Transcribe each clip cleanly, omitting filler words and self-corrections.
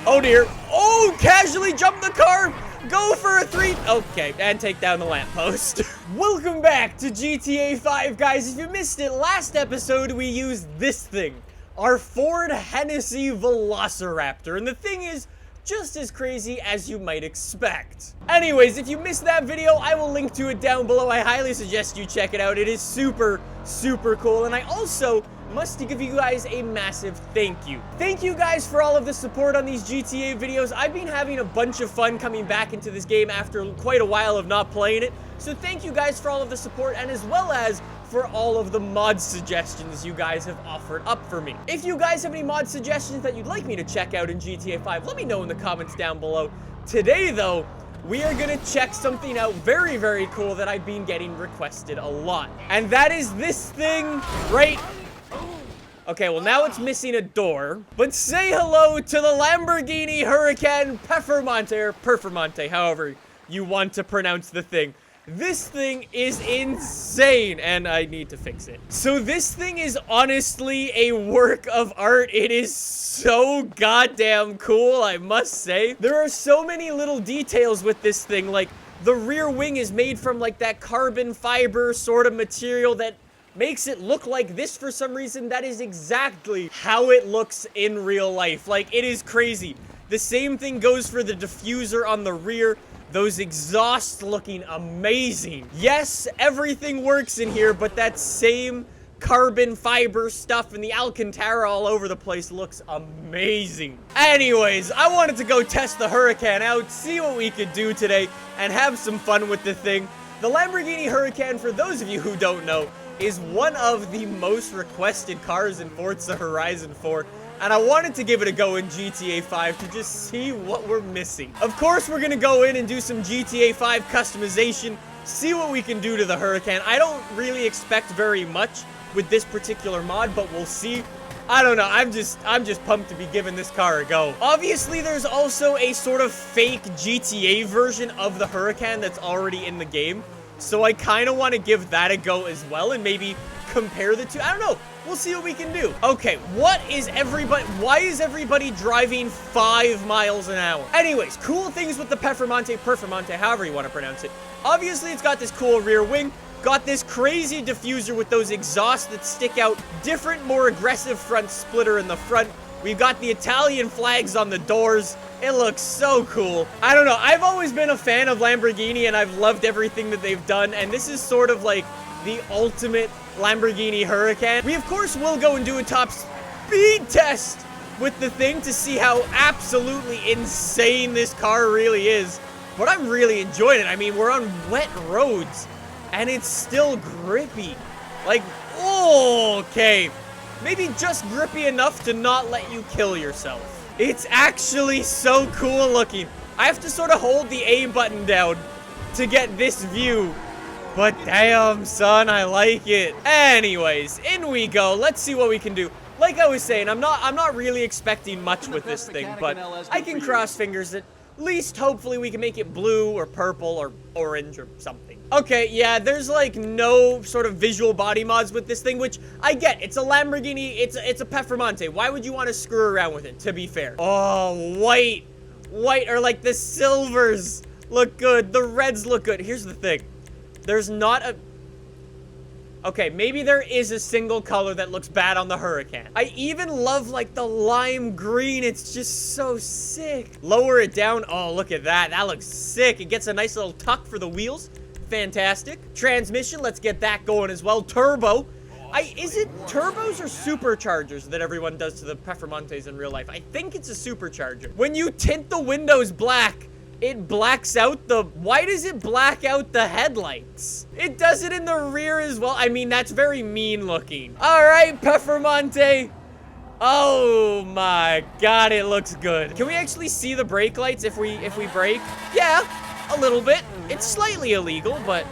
Oh dear. Oh, casually jump the car. Go for a 3. Okay, and take down the lamppost. Welcome back to GTA 5, guys. If you missed it, last episode we used this thing, our Ford Hennessy Velociraptor. And the thing is just as crazy as you might expect. Anyways, if you missed that video, I will link to it down below. I highly suggest you check it out. It is super, super cool. And I also must give you guys a massive thank you. Thank you guys for all of the support on these GTA videos. I've been having a bunch of fun coming back into this game after quite a while of not playing it. So thank you guys for all of the support, and as well as for all of the mod suggestions you guys have offered up for me. If you guys have any mod suggestions that you'd like me to check out in GTA 5, let me know in the comments down below. Today, though, we are gonna check something out very, very cool that I've been getting requested a lot. And that is this thing right... Okay, well now it's missing a door. But say hello to the Lamborghini Huracan Performante, or Performante, however you want to pronounce the thing. This thing is insane, and I need to fix it. So this thing is honestly a work of art. It is so goddamn cool, I must say. There are so many little details with this thing, like the rear wing is made from like that carbon fiber sort of material that makes it look like this for some reason. That is exactly how it looks in real life. Like, it is crazy. The same thing goes for the diffuser on the rear. Those exhausts looking amazing. Yes, everything works in here, but that same carbon fiber stuff and the Alcantara all over the place looks amazing. Anyways, I wanted to go test the Huracan out, see what we could do today, and have some fun with the thing. The Lamborghini Huracan, for those of you who don't know, is one of the most requested cars in Forza Horizon 4, and I wanted to give it a go in GTA 5 to just see what we're missing. Of course, we're gonna go in and do some GTA 5 customization, see what we can do to the Huracan. I don't really expect very much with this particular mod, but we'll see. I don't know, I'm just pumped to be giving this car a go. Obviously, there's also a sort of fake GTA version of the Huracan that's already in the game. So I kind of want to give that a go as well and maybe compare the two. I don't know. We'll see what we can do. Okay, why is everybody driving 5 miles an hour? Anyways, cool things with the Performante, however you want to pronounce it. Obviously, it's got this cool rear wing, got this crazy diffuser with those exhausts that stick out, different, more aggressive front splitter in the front. We've got the Italian flags on the doors. It looks so cool. I don't know. I've always been a fan of Lamborghini, and I've loved everything that they've done. And this is sort of like the ultimate Lamborghini Huracan. We, of course, will go and do a top speed test with the thing to see how absolutely insane this car really is. But I'm really enjoying it. I mean, we're on wet roads, and it's still grippy. Like, okay. Maybe just grippy enough to not let you kill yourself. It's actually so cool looking. I have to sort of hold the A button down to get this view. But damn, son, I like it. Anyways, in we go. Let's see what we can do. Like I was saying, I'm not really expecting much with this thing, but I can cross fingers that at least hopefully we can make it blue or purple or orange or something. Okay, yeah, there's like no sort of visual body mods with this thing, which I get. It's a Lamborghini, it's a Performante. Why would you want to screw around with it, to be fair? Oh, white, or like the silvers look good. The reds look good. Here's the thing. There's not a... Okay, maybe there is a single color that looks bad on the Huracan. I even love, like, the lime green. It's just so sick. Lower it down. Oh, look at that. That looks sick. It gets a nice little tuck for the wheels. Fantastic. Transmission, let's get that going as well. Turbo. Is it turbos or superchargers that everyone does to the Performantes in real life? I think it's a supercharger. When you tint the windows black, it blacks out the... Why does it black out the headlights? It does it in the rear as well. I mean, that's very mean looking. All right, Performante. Oh my God, it looks good. Can we actually see the brake lights if we brake? Yeah, a little bit. It's slightly illegal, but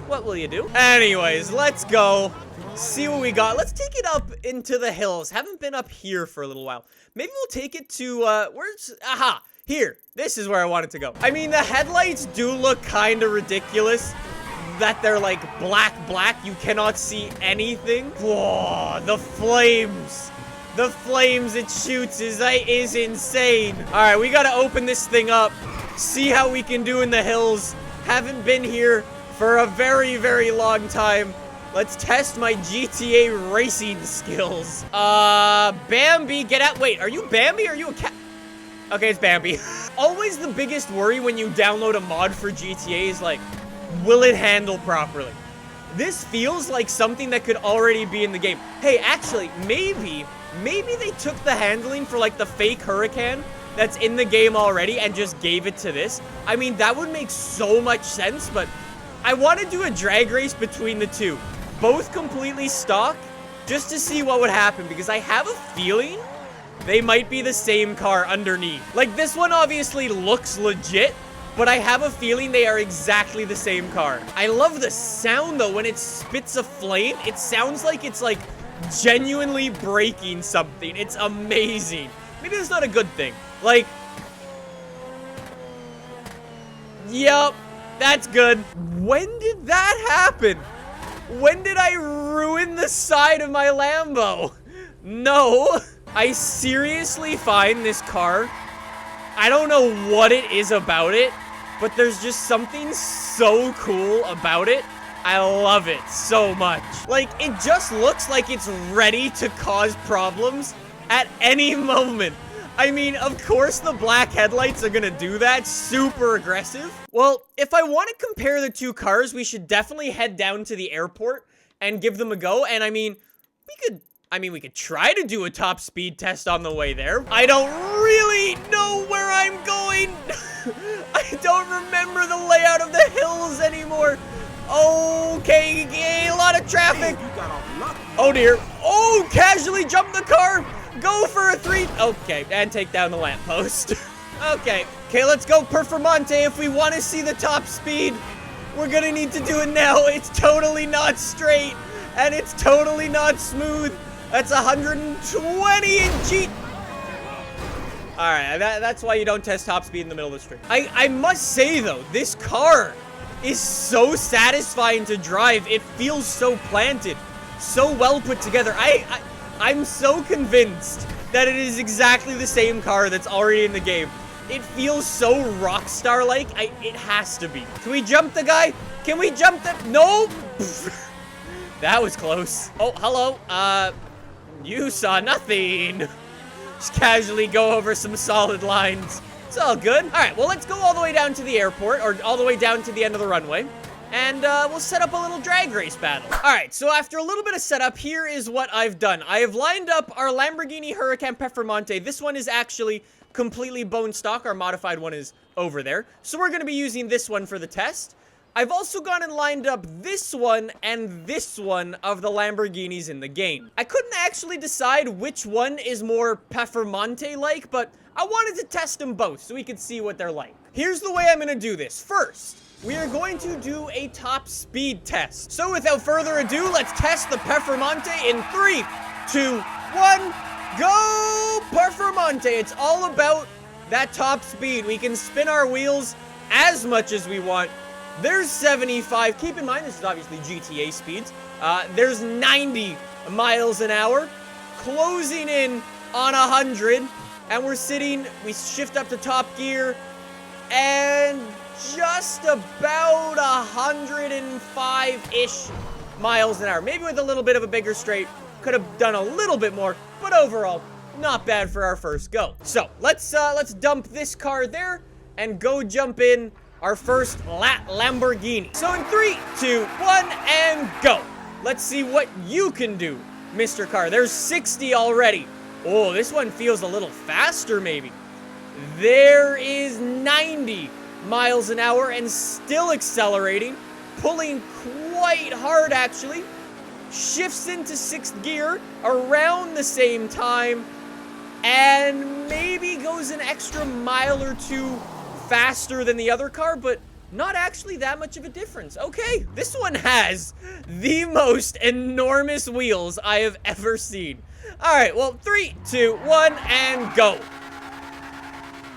what will you do? Anyways, let's go. See what we got. Let's take it up into the hills. Haven't been up here for a little while. Maybe we'll take it to, where's... Aha! Here, this is where I want it to go. I mean, the headlights do look kind of ridiculous. That they're like black. You cannot see anything. Whoa, the flames. The flames it shoots is insane. All right, we got to open this thing up. See how we can do in the hills. Haven't been here for a very, very long time. Let's test my GTA racing skills. Bambi, get out. Wait, are you Bambi or are you a cat? Okay, it's Bambi. Always the biggest worry when you download a mod for GTA is like, will it handle properly? This feels like something that could already be in the game. Hey, actually, maybe they took the handling for like the fake Huracan that's in the game already and just gave it to this. I mean, that would make so much sense, but I want to do a drag race between the two. Both completely stock, just to see what would happen, because I have a feeling they might be the same car underneath. Like, this one obviously looks legit, but I have a feeling they are exactly the same car. I love the sound, though, when it spits a flame. It sounds like it's, like, genuinely breaking something. It's amazing. Maybe that's not a good thing. Like, yep, that's good. When did that happen? When did I ruin the side of my Lambo? No. I seriously find this car, I don't know what it is about it, but there's just something so cool about it. I love it so much. Like, it just looks like it's ready to cause problems at any moment. I mean, of course the black headlights are gonna do that. Super aggressive. Well, if I want to compare the two cars, we should definitely head down to the airport and give them a go. And I mean, we could try to do a top speed test on the way there. I don't really know where I'm going. I don't remember the layout of the hills anymore. Okay, a lot of traffic. Oh dear. Oh, casually jumped the car. Go for a 3. Okay, and take down the lamppost. Okay, let's go Performante. If we want to see the top speed, we're gonna need to do it now. It's totally not straight, and it's totally not smooth. That's 120 in G. Alright, that's why you don't test top speed in the middle of the street. I must say, though, this car is so satisfying to drive. It feels so planted, so well put together. I'm so convinced that it is exactly the same car that's already in the game. It feels so Rockstar-like. It has to be. Can we jump the guy? Can we jump the... No! That was close. Oh, hello. You saw nothing. Just casually go over some solid lines. It's all good. All right, well, let's go all the way down to the airport, or all the way down to the end of the runway. And we'll set up a little drag race battle. All right, so after a little bit of setup, here is what I've done. I have lined up our Lamborghini Huracan Performante. This one is actually completely bone stock. Our modified one is over there. So we're gonna be using this one for the test. I've also gone and lined up this one and this one of the Lamborghinis in the game. I couldn't actually decide which one is more Performante-like, but I wanted to test them both so we could see what they're like. Here's the way I'm gonna do this. First, we are going to do a top speed test. So without further ado, let's test the Performante in 3, 2, 1, go Performante. It's all about that top speed. We can spin our wheels as much as we want. There's 75. Keep in mind, this is obviously GTA speeds. There's 90 miles an hour, closing in on 100. And we shift up to top gear, and just about 105-ish miles an hour. Maybe with a little bit of a bigger straight. Could have done a little bit more, but overall, not bad for our first go. So, let's dump this car there and go jump in our first Lamborghini. So in 3, 2, 1, and go. Let's see what you can do, Mr. Car. There's 60 already. Oh, this one feels a little faster, maybe. There is 90 miles an hour and still accelerating, pulling quite hard, actually. Shifts into 6th gear around the same time, and maybe goes an extra mile or two faster than the other car, but not actually that much of a difference. Okay, this one has the most enormous wheels I have ever seen. All right, well, 3, 2, 1, and go.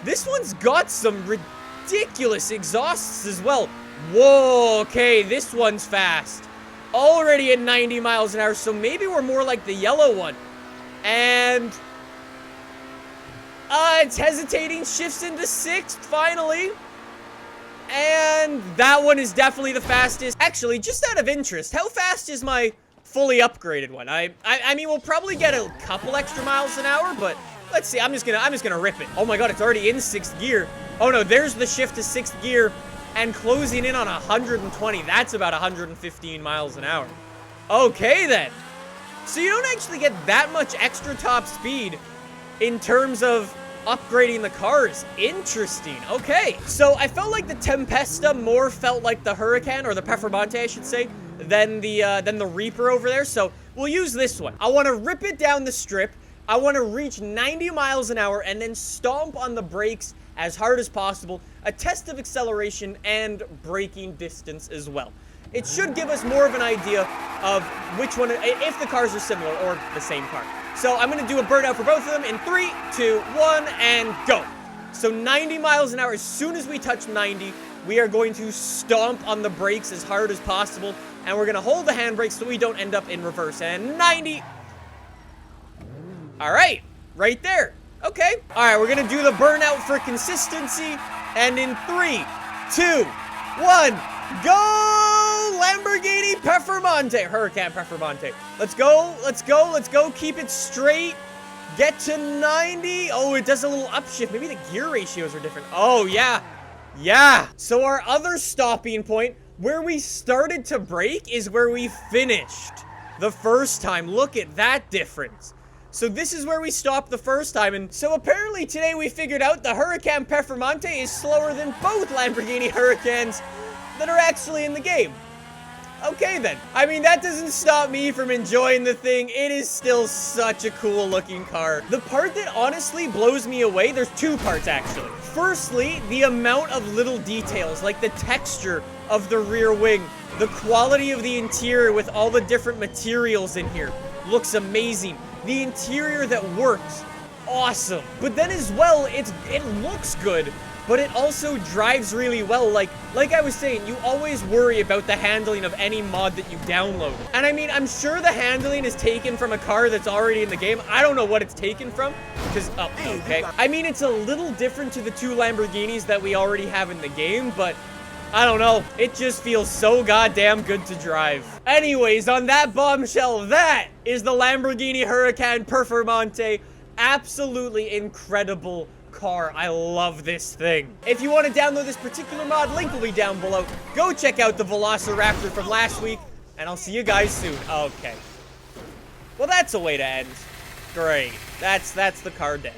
This one's got some ridiculous exhausts as well. Whoa, okay, this one's fast. Already at 90 miles an hour, so maybe we're more like the yellow one. And it's hesitating, shifts into 6th, finally. And that one is definitely the fastest. Actually, just out of interest, how fast is my fully upgraded one? I mean, we'll probably get a couple extra miles an hour, but let's see. I'm just gonna rip it. Oh my god, it's already in 6th gear. Oh no, there's the shift to 6th gear and closing in on 120. That's about 115 miles an hour. Okay then. So you don't actually get that much extra top speed in terms of upgrading the cars. Interesting. Okay. So I felt like the Tempesta more felt like the Huracan, or the Performante, I should say, than the Reaper over there. So we'll use this one. I want to rip it down the strip. I want to reach 90 miles an hour and then stomp on the brakes as hard as possible. A test of acceleration and braking distance as well. It should give us more of an idea of which one, if the cars are similar or the same car. So I'm going to do a burnout for both of them in 3, 2, 1, and go. So 90 miles an hour. As soon as we touch 90, we are going to stomp on the brakes as hard as possible. And we're going to hold the handbrake so we don't end up in reverse. And 90. All right. Right there. Okay. All right. We're going to do the burnout for consistency. And in 3, 2, 1, go! Lamborghini Performante. Huracan Performante. Let's go. Let's go. Let's go. Keep it straight. Get to 90. Oh, it does a little upshift. Maybe the gear ratios are different. Oh, yeah. Yeah. So our other stopping point, where we started to brake, is where we finished the first time. Look at that difference. So this is where we stopped the first time. And so apparently today we figured out the Huracan Performante is slower than both Lamborghini Huracans that are actually in the game. Okay then. I mean, that doesn't stop me from enjoying the thing. It is still such a cool looking car. The part that honestly blows me away, there's two parts actually. Firstly, the amount of little details, like the texture of the rear wing, the quality of the interior with all the different materials in here looks amazing. The interior that works, awesome. But then as well, it looks good, but it also drives really well. Like I was saying, you always worry about the handling of any mod that you download. And I mean, I'm sure the handling is taken from a car that's already in the game. I don't know what it's taken from, because, oh, okay. I mean, it's a little different to the two Lamborghinis that we already have in the game, but I don't know. It just feels so goddamn good to drive. Anyways, on that bombshell, that is the Lamborghini Huracan Performante. Absolutely incredible car. I love this thing. If you want to download this particular mod, link will be down below. Go check out the Velociraptor from last week, and I'll see you guys soon. Okay. Well, that's a way to end. Great. That's the car dead.